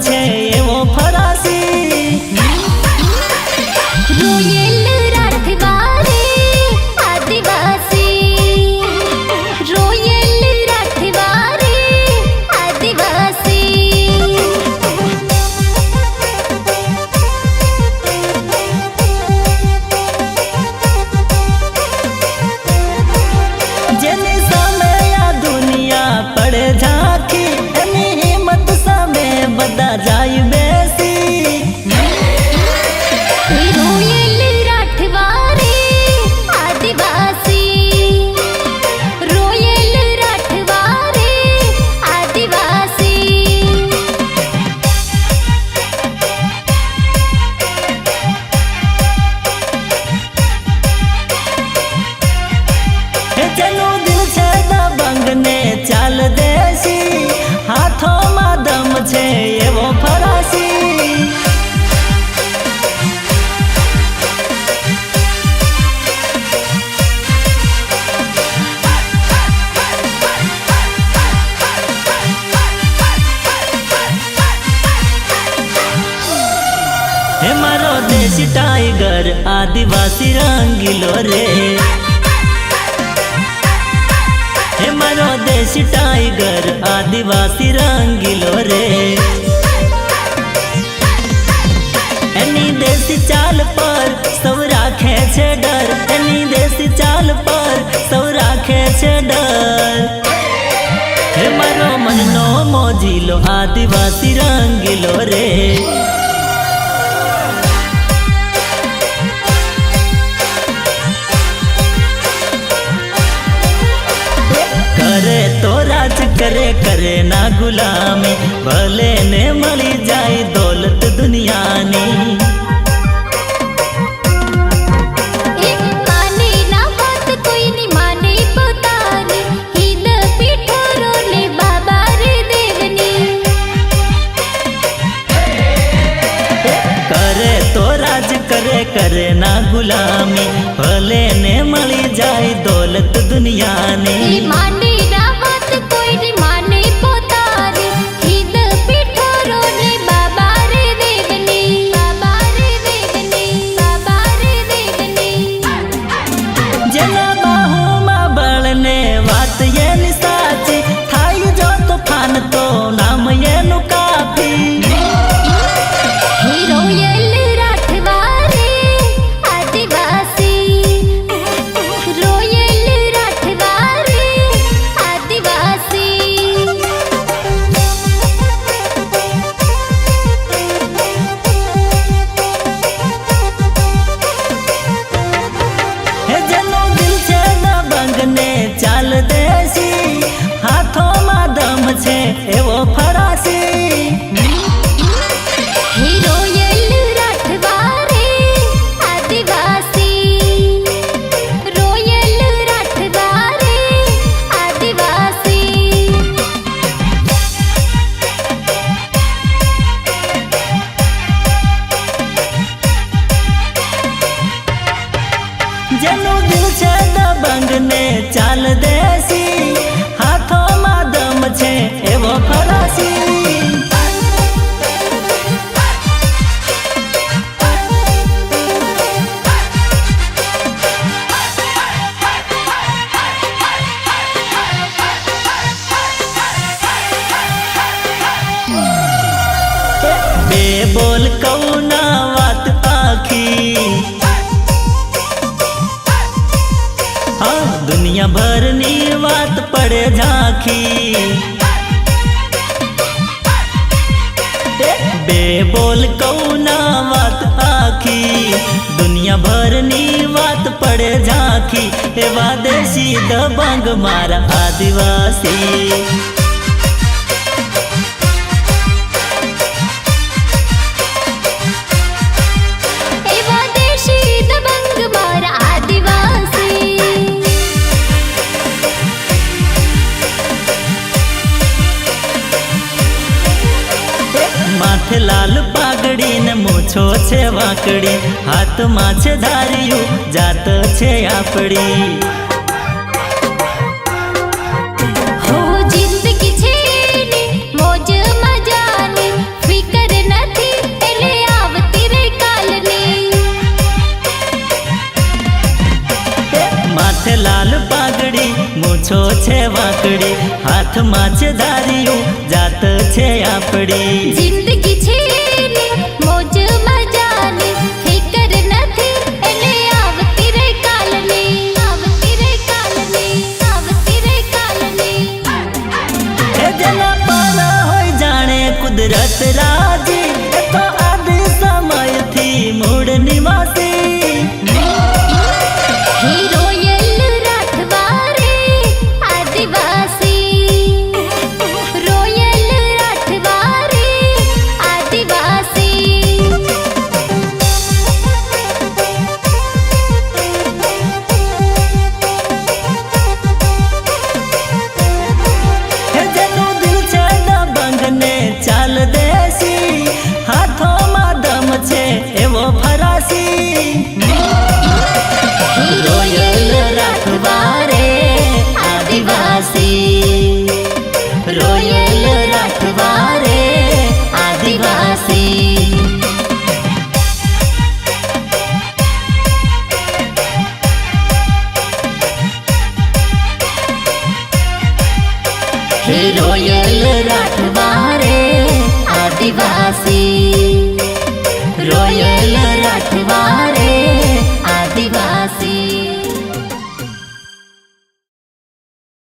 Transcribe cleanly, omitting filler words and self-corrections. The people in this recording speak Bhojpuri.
छे एवो फरासी। रोयल राठवारे आदिवासी, रोयल राठवारे आदिवासी। जेनी सामे आ दुनिया पड़े झांकी, एनी हिम्मत सामे बदा जाय बेसी। रोयल राठवारे आदिवासी, रोयल राठवारे आदिवासी। जेनु दिल छे दबंग ने चाल देसी, हाथों में दम छे एवो फरासी। हे मारो देसी टाइगर आदिवासी रंगीलो रे, हे मारो देसी टाइगर आदिवासी रंगीलो रे। एनी देसी चाल पर सब राखे छे डर, एनी देसी चाल पर सब राखे छे डर। हे मारो मननो मोजीलो आदिवासी रंगीलो रे। करे तो राज करे करे ना गुलामी, भले ने मली जाए दौलत दुनिया नी। माने ना बात कोई नहीं माने पोतानी, हिद पीठोरो ले बाबा रे देवनी। करे तो राज करे करे ना गुलामी, भले ने मली जाए दौलत दुनिया नी। माने ना बात कोई नहीं माने पोतानी, हिद पीठोरो ले बाबा रे देवनी, बाबा रे देवनी, बाबा रे देवनी। जेना बाहू में बळने वात ये नि साची, थाई जो तूफान तो नाम ये नु काफी। रोयल राठवारे आदिवासी, रोयल राठवारे आदिवासी। हे जनो दिल छे दबंग ने चाल देसी, हाथों में दम छे एवो फरासी। रोयल राठवारे आदिवासी, रोयल राठवारे आदिवासी। जनो दिल छे दबंग ने चाल देसी, हाथों में दम छे एवो फरासी। बेबोल कौना वात आखी, हाँ दुनिया भर नी बात पड़े झांकी। बेबोल कौना बात आखी, दुनिया भर नी बात पड़े झांकी। एवा देसी दबंग मारा आदिवासी। एवा देशी दबंग मारा आदिवासी। माथे लाल पागड़ी ने मूछो छे वाकड़ी, हाथ माछे धारियू जात छे आपड़ी। हो जिंदगी छे ने मौज मजानी, फिकर હાથમાં છે ધાર્યું જાત છે આપણી જિંદગી છે ને મોજ મજાની ફિકર નથી એને આવતી રે કાલની આવતી રે કાલની આવતી રે કાલની એ જેના પર હોય જાણે કુદરત રાજી એ તો આદિ સમયથી મૂળ નિવાસી રોયલ રાઠવારે આદિવાસી રોયલ રાઠવારે આદિવાસી હે જેનું દિલ છે દબંગ ને ચાલ દેશી હાથોમાં દમ છે એવો ફરાસી રોયલ રાઠવારે આદિવાસી રોયલ રાઠવારે આદિવાસી હે રોયલ રાઠવારે આદિવાસી રોયલ